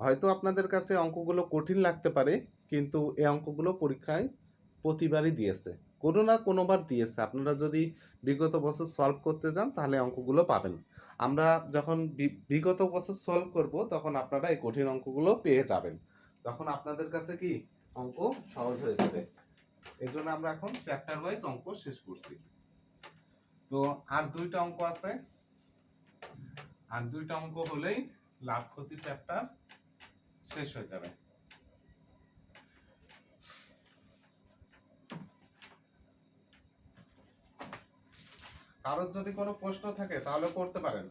হয়তো আপনাদের কাছে অঙ্কগুলো কঠিন লাগতে পারে, কিন্তু এই অঙ্কগুলো পরীক্ষায় প্রতিবারই দিয়েছে, কোনো না কোনোবার দিয়েছে। আপনারা যদি বিগত বছর সলভ করতে যান তাহলে অঙ্কগুলো পাবেন। আমরা যখন বিগত বছর সলভ করব তখন আপনারা এই কঠিন অঙ্কগুলো পেয়ে যাবেন, তখন আপনাদের কাছে কি অঙ্ক সহজ হয়ে যাবে। এই জন্য আমরা এখন চ্যাপ্টার ওয়াইজ অঙ্ক শেষ করছি। তো আর দুইটা অঙ্ক আছে, আর দুইটা অঙ্ক হলেই লাভ ক্ষতি চ্যাপ্টার শেষ হয়ে যাবে। কারোর যদি কোনো প্রশ্ন থাকে তাহলে করতে পারেন,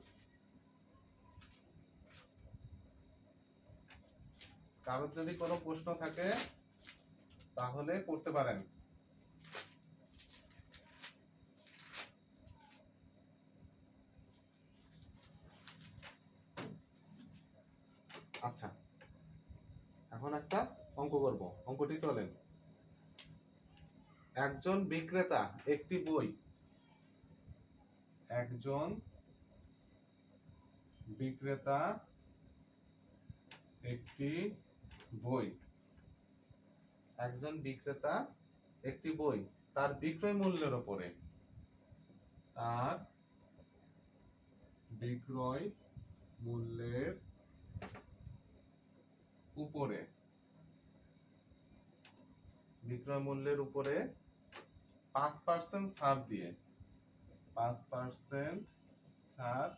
কারোর যদি কোনো প্রশ্ন থাকে তাহলে করতে পারেন। আচ্ছা, এখন একটা অঙ্ক করব। অঙ্কটি তোলেন। একজন বিক্রেতা একটি বই, একজন বিক্রেতা একটি বই, একজন বিক্রেতা একটি বই তার বিক্রয় মূল্যের উপরে, তার বিক্রয় মূল্যের উপরে, বিক্রয় মূল্যের উপরে 5% ছাড় দিয়ে, 5% ছাড়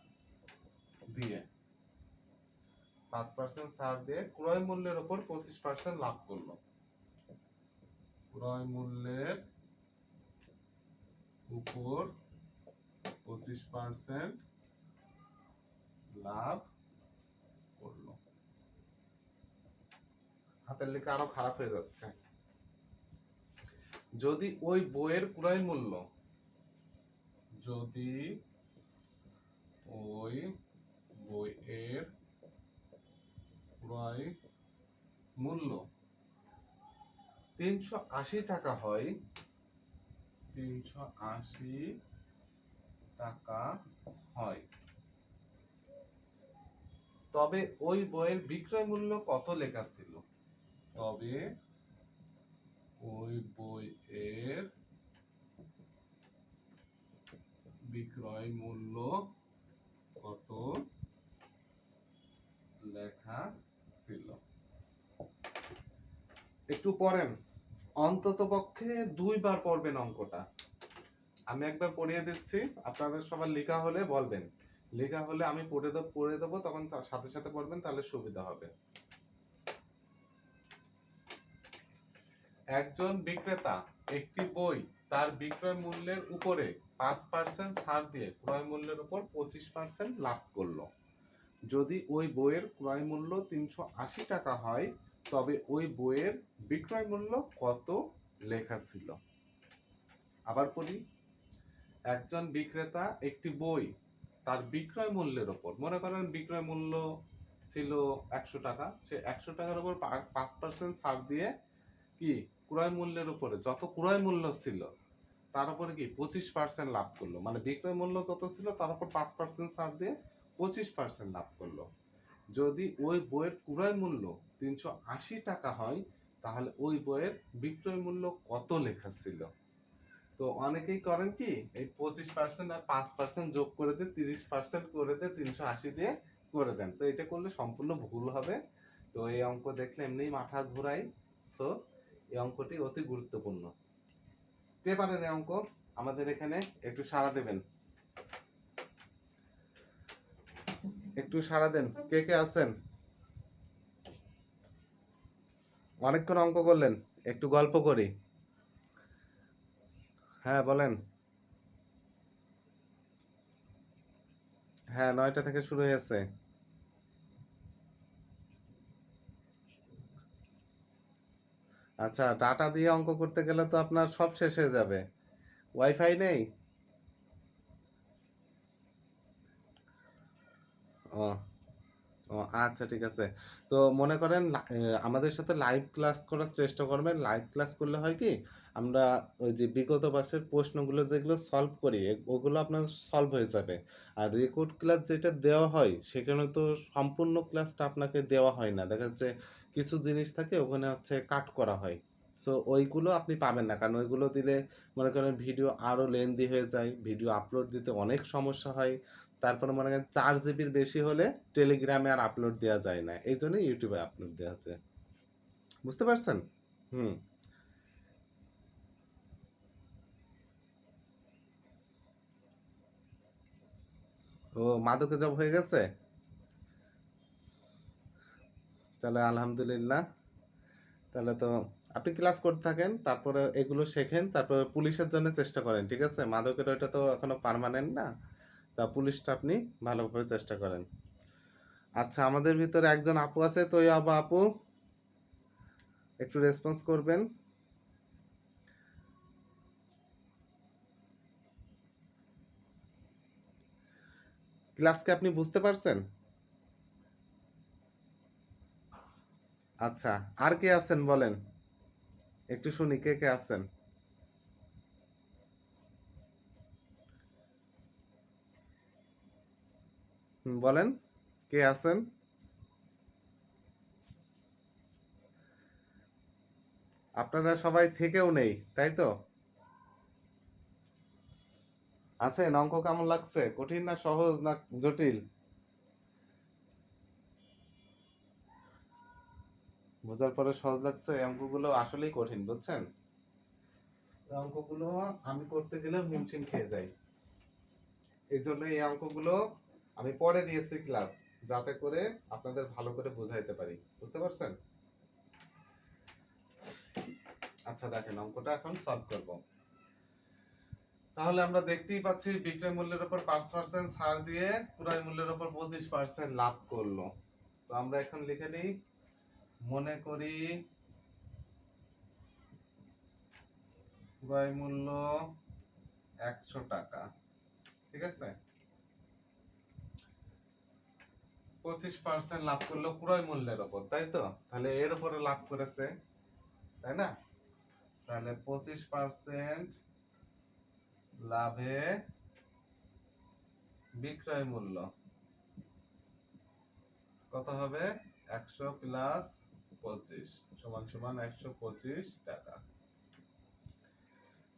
দিয়ে, 5% ছাড় দিয়ে ক্রয় মূল্যের উপর 25% লাভ করলো। ক্রয় মূল্যের উপর 25% লাভ করলো। হাতের লেখা আরো খারাপ হয়ে যাচ্ছে। যদি ওই বইয়ের ক্রয় মূল্য, যদি ওই বইয়ের ক্রয় মূল্য 380 টাকা হয়, 380 টাকা হয়, তবে ওই বইয়ের বিক্রয় মূল্য কত লেখা ছিল? তবে ওই বইয়ের বিক্রয় মূল্য কত লেখা ছিল? একটু পড়েন, অন্তত পক্ষে 2 বার পড়বেন অঙ্কটা। আমি একবার পড়িয়ে দিচ্ছি, আপনাদের সবার লেখা হলে বলবেন, লেখা হলে আমি পড়ে দেবো, তখন সাথে সাথে পড়বেন, তাহলে সুবিধা হবে। একজন বিক্রেতা একটি বই তার বিক্রয় মূল্যের উপরে 5% ছাড় দিয়ে ক্রয় মূল্যের উপর 25% লাভ করলো। যদি ওই বইয়ের ক্রয় মূল্য 380 টাকা হয়, তবে ওই বইয়ের বিক্রয় মূল্য কত লেখা ছিল? আবার পড়ি। একজন বিক্রেতা একটি বই তার বিক্রয় মূল্যের উপর, মনে করেন বিক্রয় মূল্য ছিল 100 টাকা, সে 100 টাকার উপর 5% ছাড় দিয়ে কি ক্রয় মূল্যের উপরে যত ক্রয় মূল্য ছিল তার উপরে কি 25% লাভ করলো। মানে বিক্রয় মূল্য যত ছিল তার উপর 5% ছাড় দিয়ে 25% লাভ করলো। যদি ওই বইয়ের ক্রয় মূল্য 380 টাকা হয়, তাহলে ওই বইয়ের বিক্রয় মূল্য কত লেখা ছিল? তো অনেকেই করেন কি, এই 25% আর 5% যোগ করে দিয়ে 30% করে দিয়ে 380 দিয়ে করে দেন। তো এটা করলে সম্পূর্ণ ভুল হবে। তো এই অঙ্ক দেখলে এমনিই মাথা ঘুরাই। সো এই অঙ্কটি অতি গুরুত্বপূর্ণ। কে পারেন এই অঙ্ক আমাদের এখানে? একটু সাড়া দেবেন, একটু সাড়া দেন, কে কে আছেন? অনেকক্ষণ অঙ্ক করলেন, একটু গল্প করি। হ্যাঁ বলেন। হ্যাঁ 9টা থেকে শুরু হয়েছে। আচ্ছা, ডাটা দিয়ে অঙ্ক করতে গেলে তো আপনার সব শেষ হয়ে যাবে। ওয়াইফাই নেই? ও, ও ও আচ্ছা, ঠিক আছে। তো মনে করেন আমাদের সাথে লাইভ ক্লাস করার চেষ্টা করবেন। লাইভ ক্লাস করলে হয় কি, আমরা ওই যে বিগত বর্ষের প্রশ্নগুলো যেগুলো সলভ করি ওগুলো আপনার সলভ হয়ে যাবে। আর রেকর্ড ক্লাস যেটা দেওয়া হয় সেখানে তো সম্পূর্ণ ক্লাসটা আপনাকে দেওয়া হয় না। দেখা যাচ্ছে কিছু জিনিস থাকে ওখানে হচ্ছে কাট করা হয়। সো ওইগুলো আপনি পাবেন না, কারণ ওইগুলো দিলে মনে করেন ভিডিও আরও লেন্দি হয়ে যায়, ভিডিও আপলোড দিতে অনেক সমস্যা হয়। তারপরে মনে করেন 4 জিবির বেশি হলে টেলিগ্রামে আর আপলোড দেওয়া যায় না, এই জন্য ইউটিউবে আপলোড দেওয়া হচ্ছে। বুঝতে পারছেন? হুম। ও মাদকে জব হয়ে গেছে? তাহলে আলহামদুলিল্লাহ। তাহলে তো আপনি ক্লাস করতে থাকেন, তারপরে এগুলো শেখেন, তারপরে পুলিশের জন্য চেষ্টা করেন, ঠিক আছে? মাদকের ওইটা তো এখনো পার্মানেন্ট না, তা পুলিশটা আপনি ভালোভাবে চেষ্টা করেন। আচ্ছা, আমাদের ভিতরে একজন আপু আছে, তো এই আপু একটু রেসপন্স করবেন। ক্লাসকে আপনি বুঝতে পারছেন? আচ্ছা, আর কে আছেন বলেন, একটু শুনি কে কে আছেন। বলেন কে আছেন। আপনারা সবাই থেকেও নেই, তাই তো? আছেন? অঙ্ক কেমন লাগছে? কঠিন না সহজ না জটিল? বোঝার পরে সহজ লাগছে? এই অঙ্কগুলো আসলেই কঠিন, বুঝছেন? এই অঙ্কগুলো আমি করতে গেলে হিমশিম খেয়ে যাই। এই জন্য এই অঙ্কগুলো আমি পরে দিয়েছি ক্লাস, যাতে করে আপনাদের ভালো করে বুঝাইতে পারি। বুঝতে পারছেন? আচ্ছা, দেখেন অঙ্কটা এখন সলভ করব। তাহলে আমরা দেখতেই পাচ্ছি বিক্রয় মূল্যের উপর 5% ছাড় দিয়ে ক্রয় মূল্যের উপর 25% লাভ করলো। তো আমরা এখন লিখে দিই, মনে করি ক্রয় মূল্য 100 টাকা, ঠিক আছে? 25% লাভ করলো ক্রয় মূল্যের উপর, তাই তো? তাহলে এর উপরে লাভ করেছে, তাই না? তাহলে 25% লাভে বিক্রয় মূল্য কত হবে? 100 প্লাস 25 সমান সমান 125 টাকা।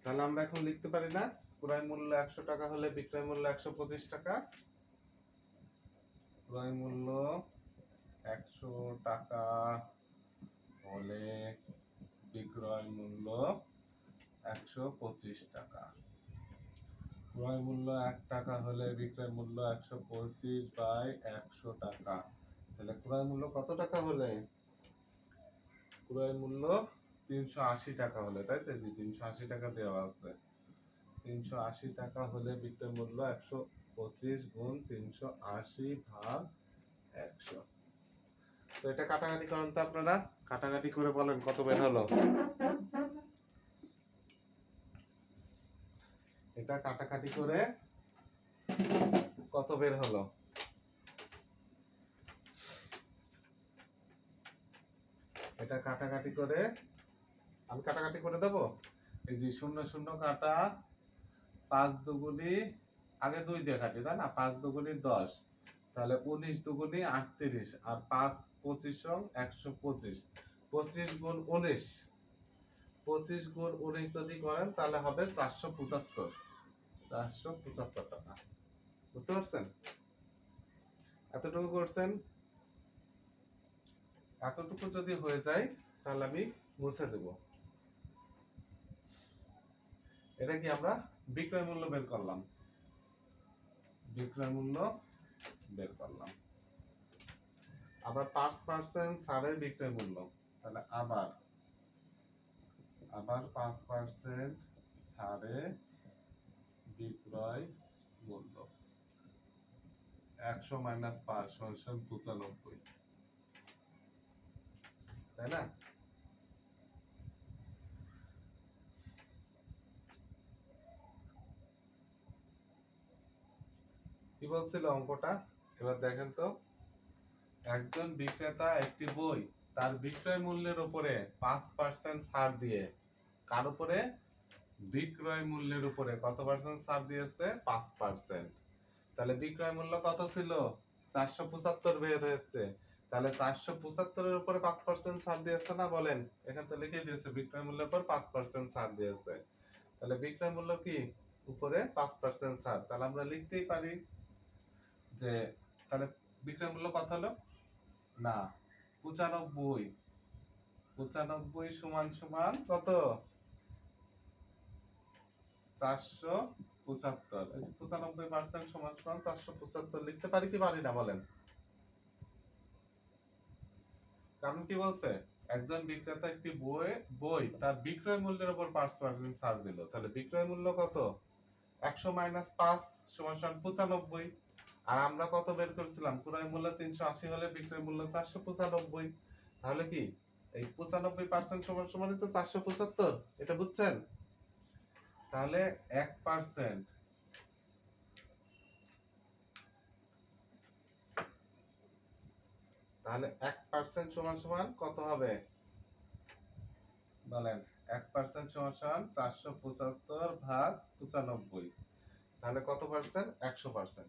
তাহলে আমরা এখন লিখতে পারি না, ক্রয় মূল্য 100 টাকা হলে বিক্রয় মূল্য 125 টাকা। ক্রয় মূল্য 100 টাকা হলে বিক্রয় মূল্য 125 টাকা। ক্রয় মূল্য 1 টাকা হলে বিক্রয় মূল্য 125/100 টাকা। তাহলে ক্রয় মূল্য কত টাকা হলে? ক্রয় মূল্য 380 টাকা হলে, তাই তো? জি, 380 টাকা দেওয়া আছে। 380 টাকা হলে বিক্রয় মূল্য 125 গুণ 380/100। তো এটা কাটাকাটি করেন তো আপনারা, কাটাকাটি করে বলেন কত বের হলো। এটা কাটাকাটি করে কত বের হলো? এটা কাটাকাটি করে আমি কাটাকাটি করে দেবো। এই যে 0 0 কাটা, 5 দুগুনি, আগে 2 দিয়ে কাটি, তাই না? 5 দুগুনি 10, তাহলে 19 দুগুনি 38, আর 5 25 125। 25 গুণ 19, 25 গুণ 19 যদি করেন তাহলে হবে 475, 475 টাকা। বুঝতে পারছেন? এতটুকু করছেন? এতটুকু যদি হয়ে যায় তাহলে আমি মুছে দেব। এটা কি আমরা বিক্রয় মূল্য বের করলাম, বিক্রয় মূল্য বের করলাম। আবার 5% ছাড়ে বিক্রয় মূল্য, তাহলে আবার 5% ছাড়ে বিক্রয় মূল্য 100 মাইনাস 5 সমান 95, তাই না? কি বলছিল অঙ্কটা? এবার দেখেন তো, একজন বিক্রেতা একটি বই তার বিক্রয় মূল্যের উপরে 5% ছাড় দিয়ে, কার উপরে? বিক্রয় মূল্যের উপরে কত পার্সেন্ট ছাড় দিয়েছে? 5%। তাহলে বিক্রয় মূল্য কত ছিল? 475 বের হয়েছে। তাহলে 475 এর উপরে 5% ছাড় দিয়েছে না? বলেন, এখানে তো লিখে দিয়েছে বিক্রয় মূল্যের উপর 5% ছাড় দিয়েছে। তাহলে বিক্রয় মূল্য কি? উপরে 5% ছাড়। তাহলে আমরা লিখতেই পারি যে তাহলে বিক্রয় মূল্য কত হলো? না, 95 সমান সমান কত? 475। এই যে 95% সমান সমান 475 লিখতে পারি কি পারি না? বলেন। কারণ কি বলছে? একজন বিক্রেতা একটি বই তার বিক্রয় মূল্যের উপর 5% ছাড় দিল। তাহলে বিক্রয় মূল্য কত? 100 মাইনাস 5 সমান সমান 95। আর আমরা কত বের করছিলাম? ক্রয় মূল্য 380 হলে বিক্রয় মূল্য 495। তাহলে কি এই 95% সমান সমানই তো 475, এটা বুঝছেন? তাহলে 1%, তাহলে 1% সমান সমান কত হবে? বলেন। 1% সমান সমান 475 ভাগ 95। তাহলে কত পার্সেন্ট? 100%।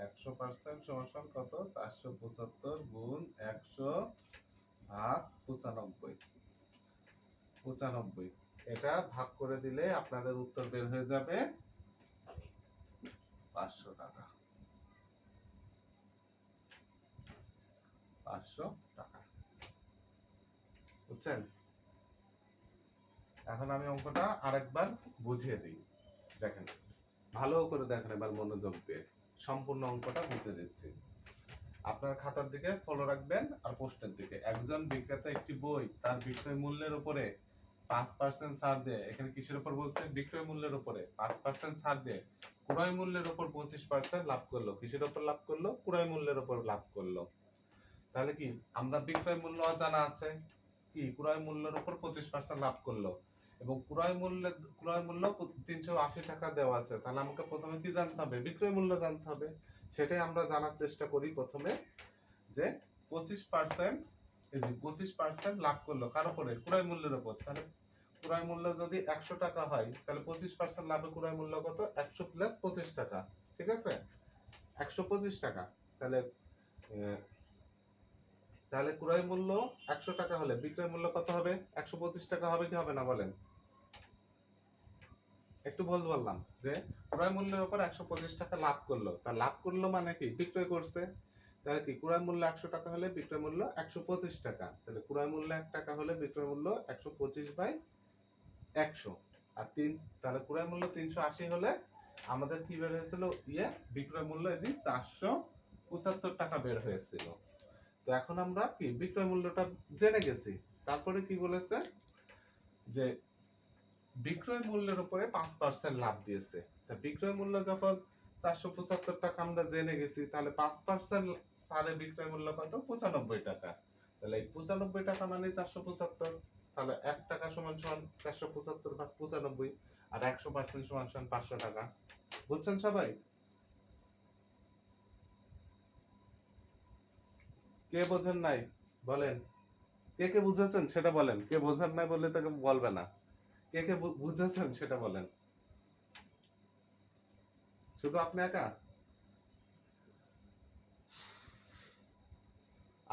100% সমান সমান কত? 475 গুণ 100 ভাগ 95। 95 এটা ভাগ করে দিলে আপনাদের উত্তর বের হয়ে যাবে 500 টাকা। 500 টাকা, বুঝছেন? এখন আমি অঙ্কটা আরেকবার বুঝিয়ে দিই, দেখেন, ভালো করে দেখেন, এবার মনোযোগ দিয়ে সম্পূর্ণ অঙ্কটা বুঝে দিচ্ছি। আপনার খাতার দিকে ফলো রাখবেন আর প্রশ্নের দিকে। একজন বিক্রেতা একটি বই তার বিক্রয় মূল্যের উপরে 5% ছাড় দিয়ে, এখানে কিসের উপর বলছে? বিক্রয় মূল্যের উপরে 5% ছাড় দিয়ে ক্রয় মূল্যের উপর 25% লাভ করলো। কিসের উপর লাভ করলো? ক্রয় মূল্যের উপর লাভ করলো। তাহলে কি আমরা বিক্রয় মূল্য জানা আছে, কি ক্রয় মূল্যের উপর 25% লাভ করলো, এবং ক্রয় মূল্য 380 টাকা দেওয়া আছে। তাহলে আমাকে প্রথমে কি জানতে হবে? বিক্রয় মূল্য জানতে হবে। সেটাই আমরা জানার চেষ্টা করি প্রথমে, যে 25%, এই যে 25% লাভ করলো কার উপরে? ক্রয় মূল্যের উপর। তাহলে ক্রয় মূল্য যদি 100 টাকা হয়, তাহলে 25% লাভে ক্রয় মূল্য কত? 100 প্লাস 25 টাকা, ঠিক আছে? 125 টাকা। তাহলে তাহলে ক্রয় মূল্য 100 টাকা হলে বিক্রয় মূল্য কত হবে? 125 টাকা হবে কি হবে না? বলেন। একটু বললাম যে ক্রয় মূল্যের উপর 125 টাকা লাভ করলো। তা লাভ করলো মানে কি? বিক্রয় করছে। তাহলে কি ক্রয় মূল্য 100 টাকা হলে বিক্রয় মূল্য 125 টাকা। তাহলে ক্রয় মূল্য 1 টাকা হলে বিক্রয় মূল্য 125 বাই 100। আর তাহলে ক্রয় মূল্য 380 হলে আমাদের কি বের হয়েছিল? বিক্রয় মূল্য এই যে 475 টাকা বের হয়েছিল। তো এখন আমরা কি বিক্রয় মূল্যটা জেনে গেছি। তারপরে কি বলেছে? যে বিক্রয় মূল্যের উপরে 5% লাভ দিয়েছে। তা বিক্রয় মূল্য যখন 475 টাকা আমরা জেনে গেছি, তাহলে 5% ছাড়ে বিক্রয় মূল্য কত? 95 টাকা। তাহলে এই 95 টাকা মানে 475। তাহলে 1 টাকা সমান সমান 475 ভাগ 95, আর 100% সমান সমান 500 টাকা। বুঝছেন সবাই? কে বোঝেন নাই বলেন। কে কে বুঝেছেন সেটা বলেন। কে বোঝেন নাই বললে তাকে বলবে না। কে কে বুঝেছেন সেটা বলেন। শুধু আপনি একা?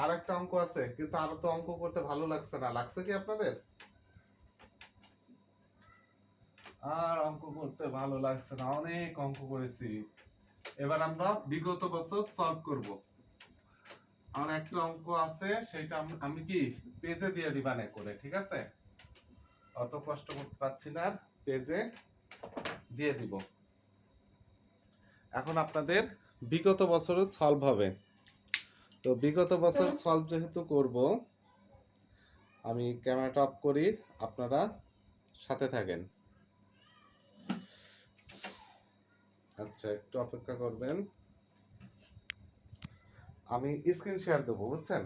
আর একটা অঙ্ক আছে, কিন্তু আর তো অঙ্ক করতে ভালো লাগছে না। লাগছে কি আপনাদের? আর অঙ্ক করতে ভালো লাগছে না, অনেক অঙ্ক করেছি। এবার আমরা বিগত বছর সলভ করব। আমার একটা অঙ্ক আছে, সেটা আমি কি পেজে দিয়ে দিবা না করে, ঠিক আছে? অত কষ্ট করতে পারছি না, পেজে দিয়ে দিব। এখন আপনাদের বিগত বছরের সলভ হবে। তো বিগত বছর সলভ যেহেতু করব, আমি ক্যামেরাটা অফ করি, আপনারা সাথে থাকেন। আচ্ছা, একটু অপেক্ষা করবেন, আমি স্ক্রিন শেয়ার দেবো, বুঝছেন?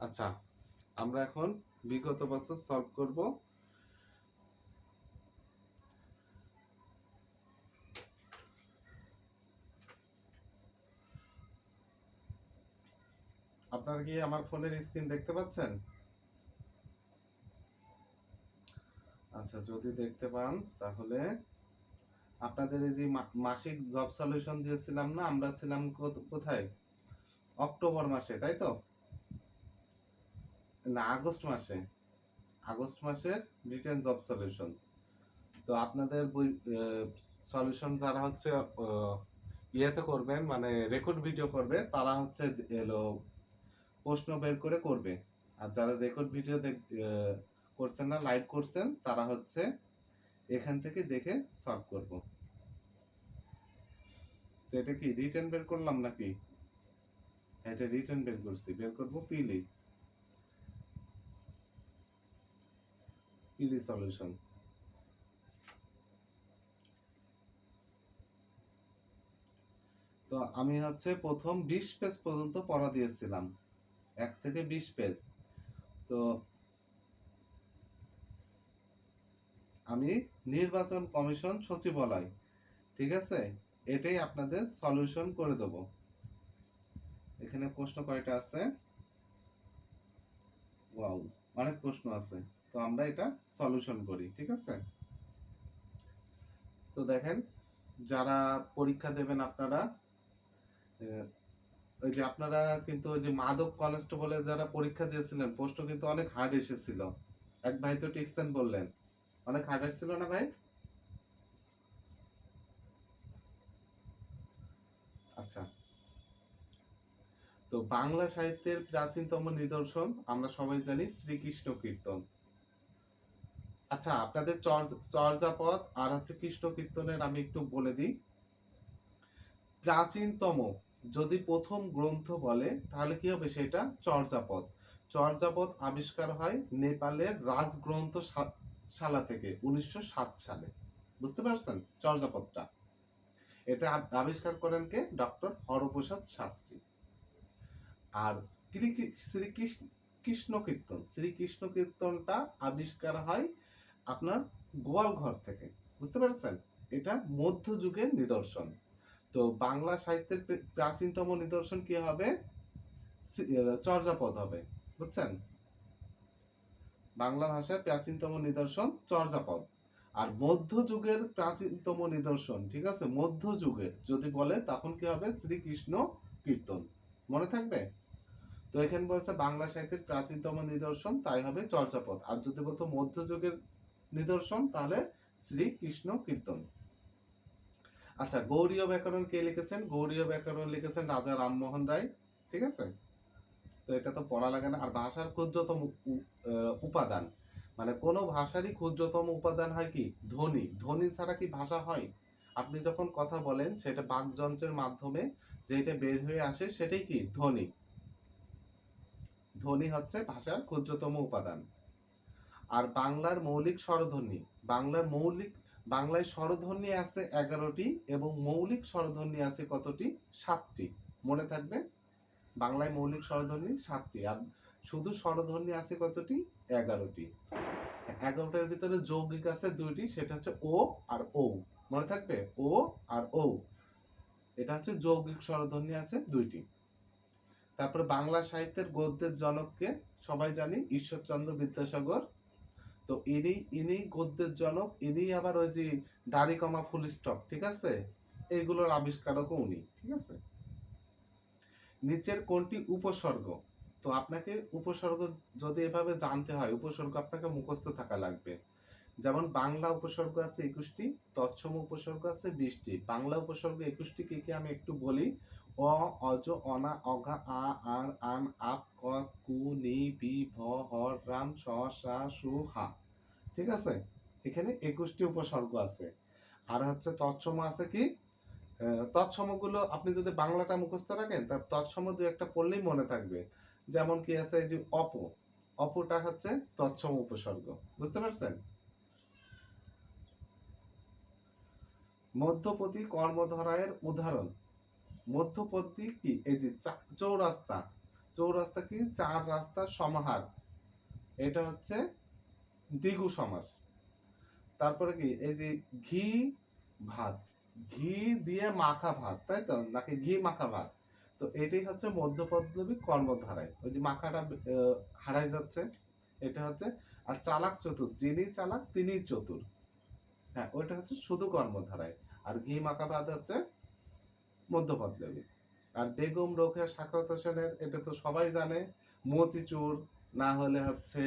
আচ্ছা, আমরা এখন বিগত বছর সলভ করব। আপনারা কি আমার ফোনের স্ক্রিন দেখতে পাচ্ছেন? আচ্ছা, যদি দেখতে পান তাহলে আপনাদের এই যে মাসিক জব সলিউশন দিয়েছিলাম না, আমরা ছিলাম কোথায়? অক্টোবর মাসে, তাই তো? না, আগস্ট মাসে। আগস্ট মাসের রিটেন জব সলিউশন। তো আপনাদের বই সলিউশন যারা হচ্ছে ইয়েতে করবেন, মানে রেকর্ড ভিডিও করবে, তারা হচ্ছে এলো প্রশ্ন বের করে করবে। আর যারা রেকর্ড ভিডিও করছেন না, লাইভ করছেন, তারা হচ্ছে এখান থেকে দেখে সলভ করব। তো এটা কি রিটেন বের করলাম নাকি? এটা রিটেন বের করছি, বের করব পিলি সলিউশন। তো আমি হচ্ছে প্রথম 20 পেজ পর্যন্ত পড়া দিয়েছিলাম, 1 থেকে 20 পেজ। তো আমি নির্বাচন কমিশন সচিবালয়, ঠিক আছে, এটাই আপনাদের সলিউশন করে দেব। এখানে প্রশ্ন কয়টা আছে? ওয়াও, অনেক প্রশ্ন আছে। তো আমরা এটা সলিউশন করি, ঠিক আছে? তো দেখেন, যারা পরীক্ষা দেবেন আপনারা, ওই যে আপনারা কিন্তু ওই যে মাদক কনস্টেবলের যারা পরীক্ষা দিয়েছিলেন, প্রশ্ন কিন্তু অনেক হার্ড এসেছিল। এক ভাই তো টিকসেন বললেন, অনেক হার্ড এসেছিল না ভাই? আচ্ছা, তো বাংলা সাহিত্যের প্রাচীনতম নিদর্শন আমরা সবাই জানি শ্রীকৃষ্ণ কীর্তন। আচ্ছা, আপনাদের চর্যাপদ আর হচ্ছে কৃষ্ণ কীর্তনের আমি একটু বলে দিই। প্রাচীনতম যদি প্রথম গ্রন্থ বলে তাহলে কি হবে? সেটা চর্যাপদ। চর্যাপদ আবিষ্কার হয় নেপালের রাজগ্রন্থ শালা থেকে 1907 সালে। বুঝতে পারছেন চর্যাপদটা? এটা আবিষ্কার করেন কে? ডক্টর হরপ্রসাদ শাস্ত্রী। আর কৃষ্ণ কীর্তন, শ্রীকৃষ্ণ কীর্তনটা আবিষ্কার হয় আপনার গোয়াল ঘর থেকে। বুঝতে পারছেন? এটা মধ্যযুগের নিদর্শন। তো বাংলা সাহিত্যের প্রাচীনতম নিদর্শন কি হবে? চর্যাপদ হবে। বুঝছেন? বাংলা ভাষার প্রাচীনতম নিদর্শন চর্যাপদ। আর মধ্যযুগের প্রাচীনতম নিদর্শন, ঠিক আছে, মধ্যযুগের যদি বলে তখন কি হবে? শ্রীকৃষ্ণ কীর্তন। মনে থাকবে? তো এখানে বলছে বাংলা সাহিত্যের প্রাচীনতম নিদর্শন, তাই হবে চর্যাপদ। আর যদি বলতো মধ্যযুগের নিদর্শন, তাহলে শ্রীকৃষ্ণ কীর্তন। আচ্ছা, গৌড়ীয় ব্যাকরণ কে লিখেছেন? গৌড়ীয় ব্যাকরণ লিখেছেন রাজা রামমোহন রায়, ঠিক আছে? তো এটা তো পড়া লাগে না। আর ভাষার ক্ষুদ্রতম উপাদান, মানে কোনো ভাষারই ক্ষুদ্রতম উপাদান হয় কি? ধ্বনি। ধ্বনি ছাড়া কি ভাষা হয়? আপনি যখন কথা বলেন, সেটা বাকযন্ত্রের মাধ্যমে যেটা বের হয়ে আসে সেটাই কি? ধ্বনি। ধ্বনি হচ্ছে ভাষার ক্ষুদ্রতম উপাদান। আর বাংলার মৌলিক স্বরধ্বনি, বাংলায় স্বরধ্বনি আছে 11টি এবং মৌলিক স্বরধ্বনি আছে কতটি? 7টি। মনে থাকবে, বাংলায় মৌলিক স্বরধ্বনি 7টি, আর শুধু স্বরধ্বনি আছে কতটি? 11টি। 11টার ভিতরে যৌগিক আছে 2টি, সেটা হচ্ছে ও আর ও। মনে থাকবে, ও আর ও, এটা হচ্ছে যৌগিক স্বরধ্বনি আছে 2টি। তারপরে বাংলা সাহিত্যের গদ্যের জনককে সবাই জানি, ঈশ্বরচন্দ্র বিদ্যাসাগর। তো ইনি গদ্যের জনক, ইনি আবার ওই যে দাড়ি কমা ফুল স্টপ, ঠিক আছে, এইগুলোর আবিষ্কারকও উনি, ঠিক আছে। নিচের কোনটি উপসর্গ? তো আপনাকে উপসর্গ যদি এভাবে জানতে হয়, উপসর্গ আপনাকে মুখস্থ থাকা লাগবে। যেমন বাংলা উপসর্গ আছে 21টি, তৎসম উপসর্গ আছে 20টি। বাংলা উপসর্গ 21টি কি কি আমি একটু বলি। অ, অজ, অনা, অঘা, আ, আর, আন, আপ, ক, কু, নি, বি, ভ, হ, রাম, স, সা, সু, হা, ঠিক আছে। এখানে 21টি উপসর্গ আছে। আর হচ্ছে তৎসম আছে কি? তৎসমগুলো আপনি যদি বাংলাটা মুখস্থ রাখেন, তার তৎসম দু একটা পড়লেই মনে থাকবে। যেমন কি আছে, এই যে অপটা হচ্ছে তৎসম উপসর্গ। বুঝতে পারছেন? মধ্যপদী কর্মধারয়ের উদাহরণ। মধ্যপদী কি? এই যে চৌরাস্তা, চৌরাস্তা কি? চার রাস্তার সমাহার, এটা হচ্ছে দ্বিগু সমাস। তারপরে কি? এই যে ঘি ভাত, ঘি দিয়ে মাখা ভাত, তাই তো, নাকি ঘি মাখা ভাত, তো এটাই হচ্ছে মধ্যপদলোপী কর্মধারায়, ওই যে মাখাটা হারাই যাচ্ছে, এটা হচ্ছে। আর চালাক চতুর, যিনি চালাক তিনি চতুর, হ্যাঁ ওইটা হচ্ছে শুধু কর্মধারায়। আর ঘি মাখা ভাত হচ্ছে মধ্যপদলোপী। আর বেগম রোকেয়া সাখাওয়াত হোসেনের, এটা তো সবাই জানে, মতিচুর, না হলে হচ্ছে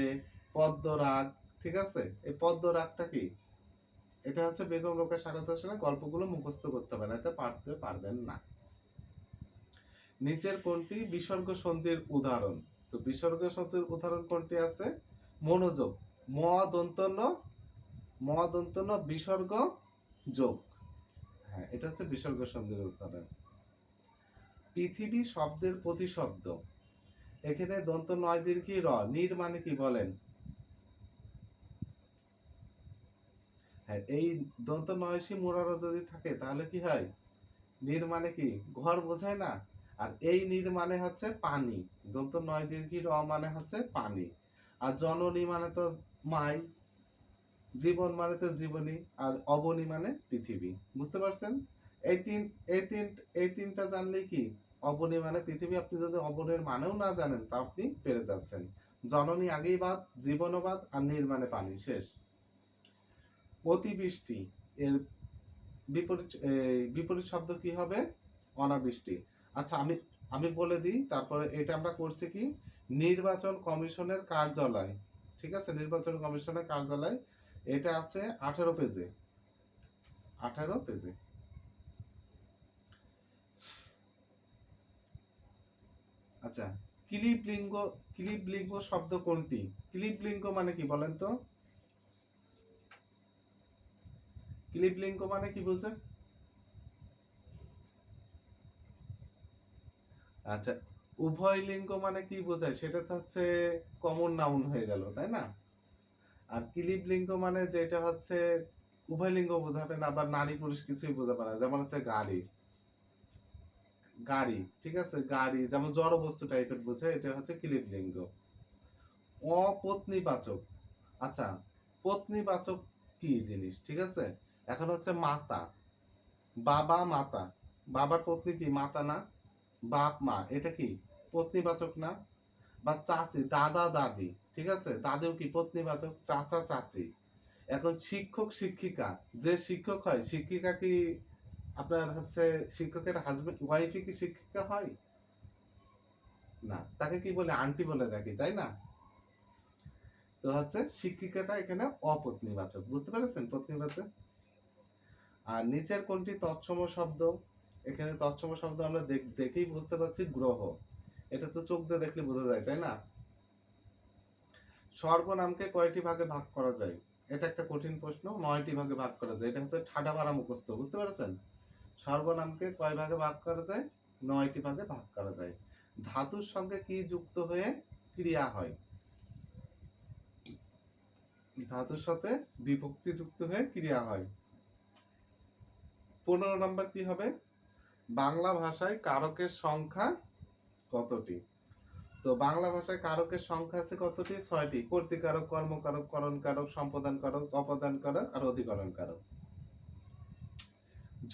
পদ্মরাগ, ঠিক আছে। এই পদ্মরাগটা কি? এটা হচ্ছে বেগম রোকেয়া সাখাওয়াত হোসেনের গল্পগুলো মুখস্থ করতে হবে, না এতে পারতে পারবেন না। নিচের কোনটি বিসর্গ সন্ধির উদাহরণ? তো বিসর্গ সন্ধির উদাহরণ কোনটি আছে? মনোযোগ, ম দন্ত ন, ম দন্ত ন বিসর্গ যোগ, হ্যাঁ এটা হচ্ছে বিসর্গ সন্ধির উদাহরণ। পৃথিবী শব্দের প্রতিশব্দ, এখানে দন্ত নয় দীর্ঘ র, নির মানে কি বলেন? হ্যাঁ এই দন্ত নয়সী মোড়ারো যদি থাকে তাহলে কি হয়? নির মানে কি? ঘর বোঝায় না। আর এই নির মানে হচ্ছে পানি, দন্ত নয় দীর্ঘ র মানে হচ্ছে পানি। আর জননী মানে তো মাই, জীবন মানে তো জীবনী, আর অবনী মানে পৃথিবী। বুঝতে পারছেন? এই তিন এই তিন এই তিনটা জানলেই কি? অবনী মানে পৃথিবী। আপনি যদি অবনীর মানেও না জানেন তা আপনি পেরে যাচ্ছেন। জননী আগেই বাদ, জীবনও বাদ, আর নির মানে পানি, শেষ। অতিবৃষ্টি এর বিপরীত বিপরীত শব্দ কি হবে? অনাবৃষ্টি। আচ্ছা আমি আমি বলে দিই, তারপরে এটা আমরা করছি কি? নির্বাচন কমিশনের কার্যালয়, ঠিক আছে, নির্বাচন কমিশনের কার্যালয়, এটা আছে 18 পেজে, 18 পেজে। আচ্ছা, ক্লিব লিঙ্গ, ক্লিব লিঙ্গ শব্দ কোনটি? ক্লিব লিঙ্গ মানে কি বলেন তো? ক্লিব লিঙ্গ মানে কি বলছেন? আচ্ছা, উভয় লিঙ্গ মানে কি বোঝায়? সেটা তো হচ্ছে কমন নাউন হয়ে গেল, তাই না? আর ক্লিব লিঙ্গ মানে যেটা হচ্ছে উভয় লিঙ্গ বোঝাবে না, আবার নারী পুরুষ কিছুই বোঝাবে না, যেমন হচ্ছে গাড়ি, গাড়ি, ঠিক আছে, গাড়ি যেমন জড় বস্তু টাইপের বোঝায়, এটা হচ্ছে ক্লিব লিঙ্গ। অপত্নীবাচক, আচ্ছা পত্নীবাচক কি জিনিস? ঠিক আছে, এখন হচ্ছে মাতা, বাবা মাতা, বাবার পত্নী কি মাতা না? বাপ মা, এটা কি পত্নীবাচক না? বা চাচি, দাদা দাদি, ঠিক আছে, দাদিও কি পত্নীবাচক? চাচা চাচি। এখন শিক্ষক শিক্ষিকা, যে শিক্ষক হয়, শিক্ষিকা কি আপনার হচ্ছে শিক্ষকের হাজবেন্ড, ওয়াইফই কি শিক্ষিকা হয়? না, তাকে কি বলে? আন্টি বলে রাখি, তাই না? তো হচ্ছে শিক্ষিকাটা এখানে অপত্নীবাচক, বুঝতে পেরেছেন? পত্নীবাচক। আর নিচের কোনটি তৎসম শব্দ? এখানে তৎসম শব্দ আমরা দেখেই বুঝতে পারছি, গ্রহ, এটা তো চোখ দিয়ে দেখলে বোঝা যায়, তাই না? সর্বনামকে কয়টি ভাগে ভাগ করা যায়? এটা একটা কঠিন প্রশ্ন। 9টি ভাগে ভাগ করা যায়, এটা হচ্ছে ঠাডা মারা মুখস্থ, বুঝতে পেরেছেন? সর্বনামকে কয় ভাগে ভাগ করা যায়? 9টি ভাগে ভাগ করা যায়। ধাতুর সঙ্গে কি যুক্ত হয়ে ক্রিয়া হয়? ধাতুর সাথে বিভক্তি যুক্ত হয়ে ক্রিয়া হয়। 15 নম্বর কি হবে? বাংলা ভাষায় কারকের সংখ্যা কতটি? তো বাংলা ভাষায় কারকের সংখ্যা আছে কতটি? 6টি। কর্তৃকারক, কর্মকারক, করণকারক, সম্পাদন কারক, অপদান কারক আর অধিকরণ কারক।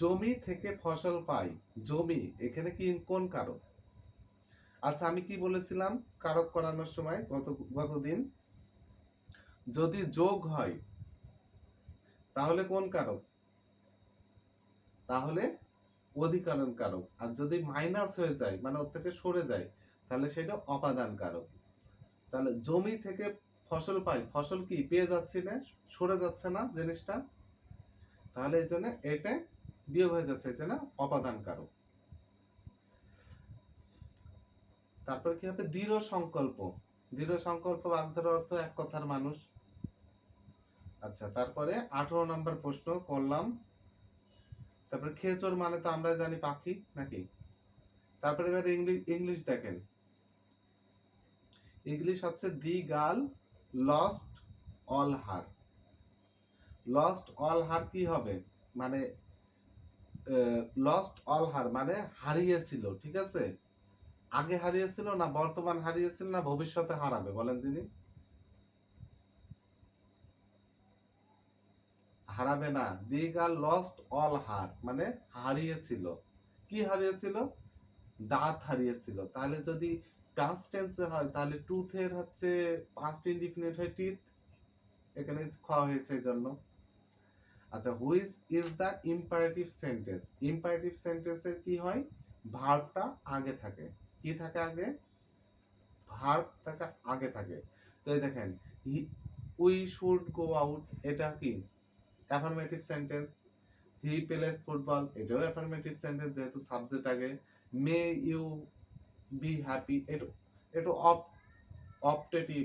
জমি থেকে ফসল পাই, জমি এখানে কি কোন কারক? আচ্ছা আমি কি বলেছিলাম কারক করানোর সময় গতদিন? যদি যোগ হয় তাহলে কোন কারক? তাহলে অধিকরণ কারক। আর যদি মাইনাস হয়ে যায়, মানে ওর থেকে সরে যায়, তাহলে সেটা অপাদান কারক। তাহলে জমি থেকে ফসল পাই, ফসল কি পেয়ে যাচ্ছি না, সরে যাচ্ছে না জিনিসটা, তাহলে এই জন্য এটা বিয়োগ হয়ে যাচ্ছে, এই জন্য অপাদান কারক। তারপর কি হবে? দৃঢ় সংকল্প, দৃঢ় সংকল্প বাগধারা অর্থ এক কথার মানুষ। আচ্ছা তারপরে 18 নম্বর প্রশ্ন করলাম। তারপরে খেচর মানে তো আমরা জানি পাখি, নাকি? তারপরে এবার ইংলিশ দেখেন, ইংলিশ হচ্ছে the girl lost all her. Lost all her কি হবে? মানে লস্ট অল হার মানে হারিয়েছিল, ঠিক আছে। আগে হারিয়েছিল না বর্তমান হারিয়েছিল না ভবিষ্যতে হারাবে বলেন তিনি? হারাবে না। The girl lost all her মানে হারিয়েছিল। কি হারিয়েছিল? দাঁত হারিয়েছিল। তাহলে যদি পাস্ট টেন্সে হয় তাহলে টুথের হচ্ছে পাস্ট ইনডিফিনিট হয় টিথ, এখানে খাওয়া হয়েছে এই জন্য। আচ্ছা, which is the imperative sentence? Imperative সেন্টেন্সের কি হয়? ভার্বটা আগে থাকে। কি থাকে আগে? ভার্ব থাকে আগে থাকে। তো এই দেখেন, উই শুড গো আউট, এটা কি affirmative sentence. He plays football, এটাও অ্যাফার্মেটিভ সেন্টেন্স যেহেতু সাবজেক্ট আগে। মে ইউ বি হ্যাপি, এটা অপটেটিভ।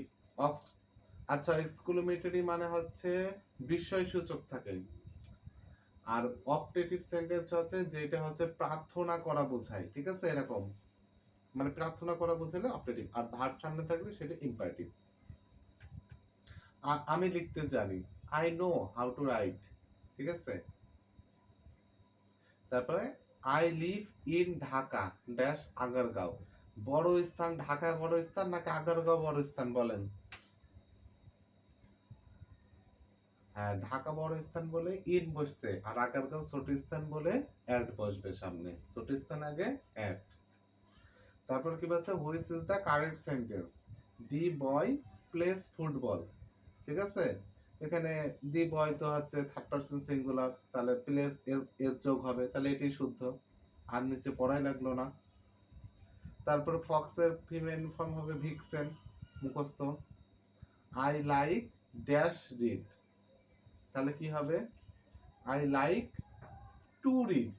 আচ্ছা, এক্সক্লেমেটরি মানে হচ্ছে বিস্ময় সূচক থাকে। আর অপটেটিভ সেন্টেন্স হচ্ছে যেটা হচ্ছে প্রার্থনা করা বোঝায়, ঠিক আছে, এরকম মানে প্রার্থনা করা বোঝালে অপটেটিভ, আর ভার্ব সামনে থাকলে সেটা ইম্পারেটিভ। আমি লিখতে জানি, I know how to right, ঠিক আছে। তারপরে I live in Dhaka dash Agargaon. বড় স্থান ঢাকা বড় স্থান নাকি আগারগাঁও বড় স্থান বলেন? হ্যাঁ, ঢাকা বড় স্থান বলে ইন বসছে, আর আগারগাঁও ছোট স্থান বলে অ্যাড বসবে সামনে, ছোট স্থান আগে অ্যাড। তারপর কি বলছে? Which is the correct sentence? The boy plays football, ঠিক আছে। এখানে দি বয় তো হচ্ছে থার্ড পারসন সিঙ্গুলার, তাহলে প্লেস এস এস যোগ হবে, তাহলে এটাই শুদ্ধ, আর নিচে পড়াই লাগলো না। তারপর ফক্সের ফিমেল ফর্ম হবে ভিক্সেন, মুখস্থ। আই লাইক ড্যাশ রিড, তাহলে কি হবে? আই লাইক টু রিড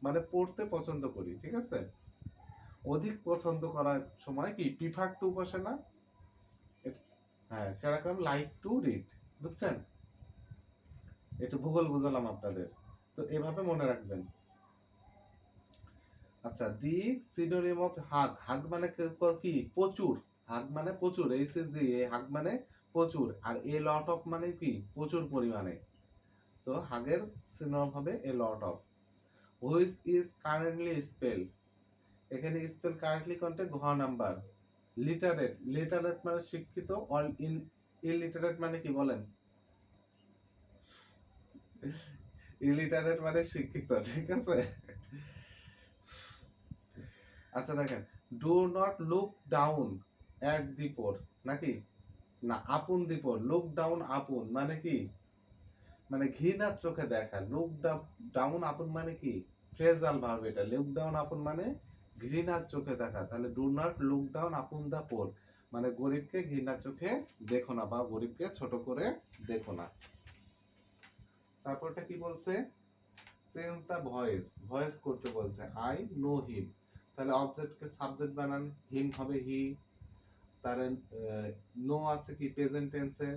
মানে পড়তে পছন্দ করি, ঠিক আছে। অধিক পছন্দ করার সময় কি প্রিফার টু বসে না? হ্যাঁ, সেরকম লাইক টু রিড, বুঝছেন? একটু ভূগোল বুঝালাম আপনাদের, তো এভাবে মনে রাখবেন। আচ্ছা, দি সিনোনিম অফ হাগ, হাগ মানে কি? প্রচুর। হাগ মানে প্রচুর, এইচএসজি, হাগ মানে প্রচুর, আর এ লট অফ মানে কি? প্রচুর পরিমাণে। তো হাগের সিনোনিম হবে a lot of. Which is correctly spell, এখানে স্পেল কারেন্টলি কোনটা? ঘ নাম্বার। লিটারেট, লিটারেট মানে শিক্ষিত, অল ইলিটারেট মানে কি বলেন? ইলিটারেট মানে শিক্ষিত, ঠিক আছে। আচ্ছা দেখেন, ডু নট লুক ডাউন এট দি পোর, নাকি না আপন দি পোর, লুক ডাউন আপন মানে কি? মানে ঘৃণার চোখে দেখা। লুক ডাউন আপন মানে কি? ফ্রেজাল ভার্ব এটা। লুক ডাউন আপন মানে ঘৃণার চোখে দেখা, তাহলে do not look down upon দা পোর মানে গরিবকে ঘৃণার চোখে দেখো না, বা গরিবকে ছোট করে দেখো না। তারপরটা কি বলছে? চেঞ্জ দা ভয়েস, ভয়েস করতে বলছে। আই নো হিম, তাহলে অবজেক্টকে সাবজেক্ট বানান, হিম হবে হি। তার নো আছে কি প্রেজেন্ট টেন্সে,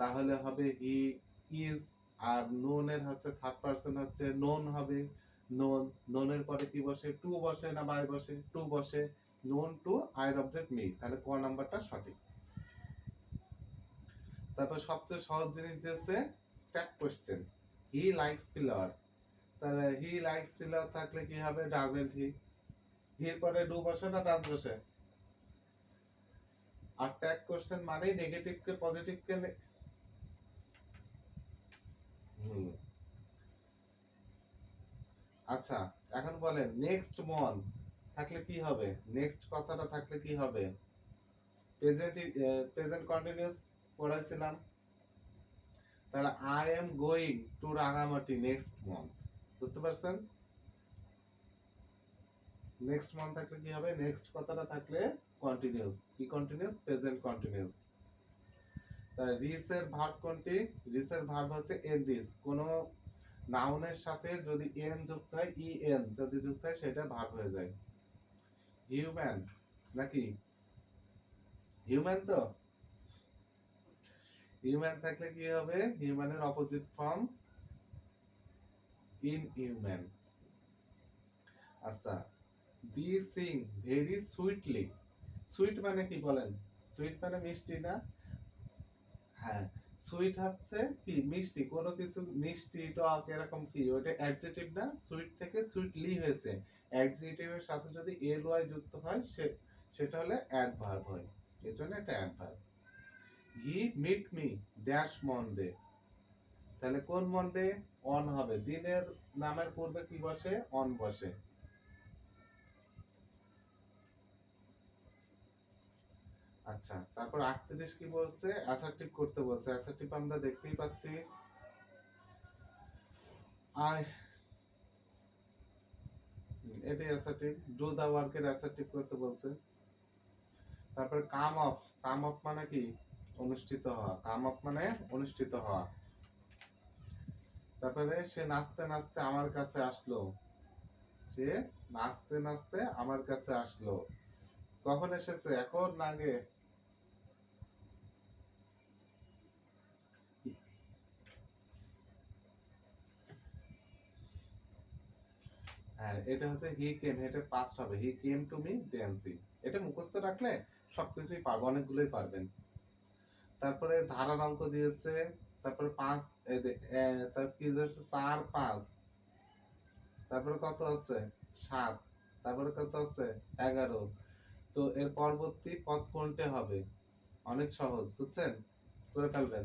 তাহলে হবে হি ইজ। আর নোন এর হচ্ছে থার্ড পারসন হচ্ছে নোন হবে, নোন। নোনের পরে কি বসে? টু বসে না বাই বসে? টু বসে। নোন টু আইর অবজেক্ট মি, তাহলে ক নাম্বারটা সঠিক। তারপর সবচেয়ে সহজ জিনিস দিয়েছে tag question. He likes flower, তাহলে হি লাইকস ফ্লাওয়ার থাকলে কি হবে? Doesn't he. হির পরে ডু বসে না ডাজ বসে? আর ট্যাগ কোশ্চেন মানে নেগেটিভ কে পজিটিভ কে আচ্ছা, এখন বলেন নেক্সট মন্থ থাকলে কি হবে? নেক্সট কথাটা থাকলে কি হবে? প্রেজেন্ট, প্রেজেন্ট কন্টিনিউয়াস পড়াইছিলাম। তাহলে I am going to Rangamati next month, বুঝতে পারছেন? নেক্সট মান্থ থাকলে কি হবে? নেক্সট কথাটা থাকলে কন্টিনিউয়াস। কি কন্টিনিউয়াস? Present continuous. তাই রিস এর ভার্ব কোনটি? রিস এর ভার্ব হচ্ছে এনরিস। কোন নাউনের সাথে যদি এন যুক্ত হয়, ই এন যদি যুক্ত হয় সেটা ভার্ব হয়ে যায়। হিউম্যান নাকি? হিউম্যান তো, হিউম্যান থাকলে কি হবে? হিউম্যানের অপোজিট ফর্ম ইনহিউম্যান। আচ্ছা, দি সিং ভেরি সুইটলি, সুইট মানে কি বলেন? সুইট মানে মিষ্টি না? হ্যাঁ, সুইট হচ্ছে কি? মিষ্টি, কোনো কিছু মিষ্টি টক এরকম কি, ওটা অ্যাডজেক্টিভ না? সুইট থেকে সুইটলি হয়েছে। অ্যাডজেক্টিভের সাথে যদি এল ওয়াই যুক্ত হয় সে সেটা হলে অ্যাডভার্ব হয়, এই জন্য এটা অ্যাডভার্ব। হি মিট মি ড্যাশ মন্ডে, তাহলে কোন মন্ডে? অন হবে, দিনের নামের পূর্বে কি বসে? অন বসে। আচ্ছা, তারপর 38 কি বলছে? অ্যাসার্টিভ করতে বলছে। অ্যাসার্টিভ আমরা দেখতেই পাচ্ছি, আই, এটাই অ্যাসার্টিভ, ডু দা ওয়ার্কের অ্যাসার্টিভ করতে বলছে। তারপরে কাম অফ, কাম অফ মানে কি? অনুষ্ঠিত হওয়া, কাম অফ মানে অনুষ্ঠিত হওয়া। তারপরে সে নাচতে নাচতে আমার কাছে আসলো, সে নাচতে নাচতে আমার কাছে আসলো। কখন এসেছে? এখন না আগে? হ্যাঁ, এটা হচ্ছে হি কেম, এটা পাস্ট হবে, হি কেম টু মি ড্যান্সিং। এটা মুখস্থ রাখলে সবকিছুই পারবো, অনেকগুলোই পারবেন। তারপরে ধারার অঙ্ক দিয়েছে, তারপরে 5, তার কি দিয়েছে? 4, 5, তারপরে কত আছে? 7, তারপরে কত আছে? 11। তো এর পরবর্তী পদ কোনটা হবে? অনেক সহজ, বুঝছেন? করে ফেলবেন।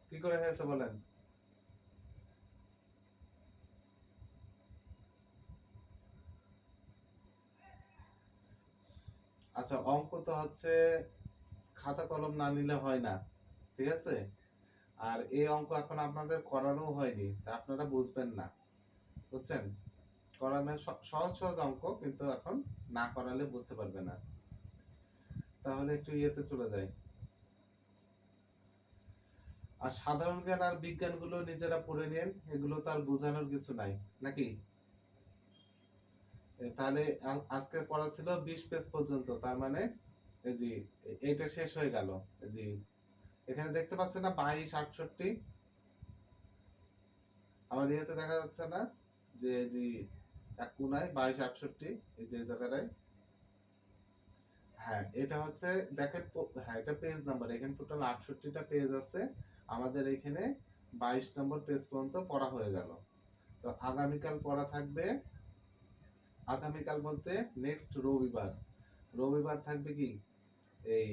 কি করে হয়েছে বলেন? আচ্ছা, অঙ্ক তো হচ্ছে খাতা কলম না নিলে হয় না, ঠিক আছে? আর এই অঙ্ক এখন আপনাদের করানো হয়নি, তা আপনারা বুঝবেন না, বুঝছেন? করানো সহজ সহজ অঙ্ক, কিন্তু এখন না করালে বুঝতে পারবে না। তাহলে একটু ইয়েতে চলে যায়। আর সাধারণ জ্ঞান আর বিজ্ঞান গুলো নিজেরা পড়ে নেন, এগুলো তো আর বোঝানোর কিছু নাই, নাকি? তাহলে আজকে পড়া ছিল 20 পেজ পর্যন্ত, তার মানে এই যে এটা শেষ হয়ে গেল। এই যে এখানে দেখতে পাচ্ছেন না 22, 68? আমার ইয়েতে দেখা যাচ্ছে না যে যে এক কোনায় 22, 68, এই যে জায়গাটায়? হ্যাঁ, এটা হচ্ছে, দেখেন, হ্যাঁ, এটা পেজ নাম্বার, এখানে টোটাল 68টা পেজ আছে। আমাদের এখানে 22 নম্বর পেজ পর্যন্ত পড়া হয়ে গেল। তো আগামীকাল পড়া থাকবে, আগামীকাল বলতে নেক্সট রবিবার। রবিবার থাকবে কি? এই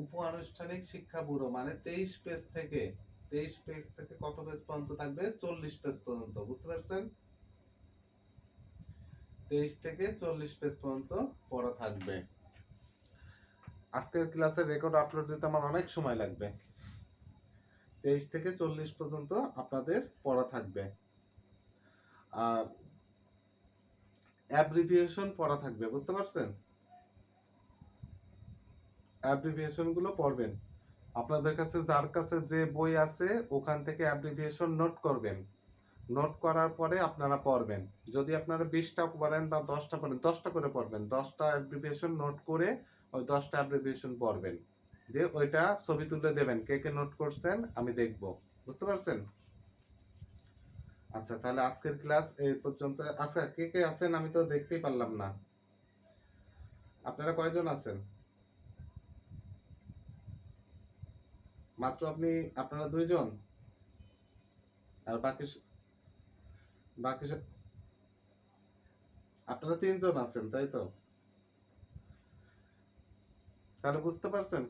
উপ আনুষ্ঠানিক শিক্ষা ব্যুরো, মানে 23 পেজ থেকে কত পেজ পর্যন্ত থাকবে? 40 পেজ পর্যন্ত, বুঝতে পারছেন? 23 থেকে 40 পেজ পর্যন্ত পড়া থাকবে। আজকের ক্লাসের রেকর্ড আপলোড দিতে আমার অনেক সময় লাগবে। 23 থেকে 40 পর্যন্ত আপনাদের পড়া থাকবে। আর অ্যাব্রিভিয়েশন পড়া থাকবে, বুঝতে পারছেন? অ্যাব্রিভিয়েশন গুলো পড়বেন। আপনাদের কাছে যার কাছে যে বই আছে ওখান থেকে অ্যাব্রিভিয়েশন নোট করবেন। নোট করার পরে আপনারা পড়বেন। যদি আপনারা 20টা পড়েন বা 10টা পড়েন, 10টা করে পড়বেন। 10টা অ্যাব্রিভিয়েশন নোট করে ওই 10টা অ্যাব্রিভিয়েশন পড়বেন। দিয়ে ওইটা ছবি তুলে দেবেন, কে কে নোট করছেন আমি দেখব। বুঝতে পারছেন? আচ্ছা, তাহলে আজকের ক্লাস এই পর্যন্ত। আচ্ছা, কে কে আছেন আমি তো দেখতেই পারলাম না। আপনারা কয়জন আছেন? মাত্র আপনারা 2 জন? আর বাকি আপনারা 3 জন আছেন, তাই তো? তাহলে বুঝতে পারছেন,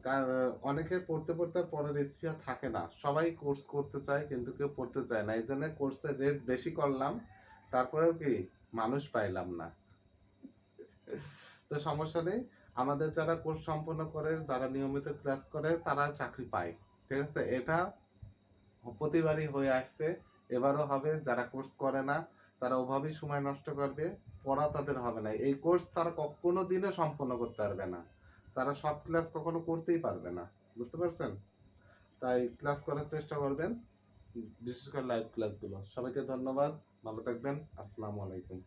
অনেকে পড়তে পড়তে আর পড়ার স্পৃহা থাকে না। সবাই কোর্স করতে চায় কিন্তু কেউ পড়তে চায় না, এই জন্য কোর্সের রেট বেশি করলাম, তারপরেও কি মানুষ পাইলাম না। তো সমস্যা নেই, আমাদের যারা কোর্স সম্পন্ন করে, যারা নিয়মিত ক্লাস করে, তারা চাকরি পায়, ঠিক আছে? এটা প্রতিবারই হয়ে আসছে, এবারও হবে। যারা কোর্স করে না তারা ওভাবেই সময় নষ্ট করবে, পড়া তাদের হবে না, এই কোর্স তারা কখনো দিনও সম্পন্ন করতে পারবে না, তারা সব ক্লাস কখনো করতেই পারবে না, বুঝতে পারছেন? তাই ক্লাস করার চেষ্টা করবেন, বিশেষ করে লাইভ ক্লাসগুলো। সবাইকে ধন্যবাদ, ভালো থাকবেন, আসসালামু আলাইকুম।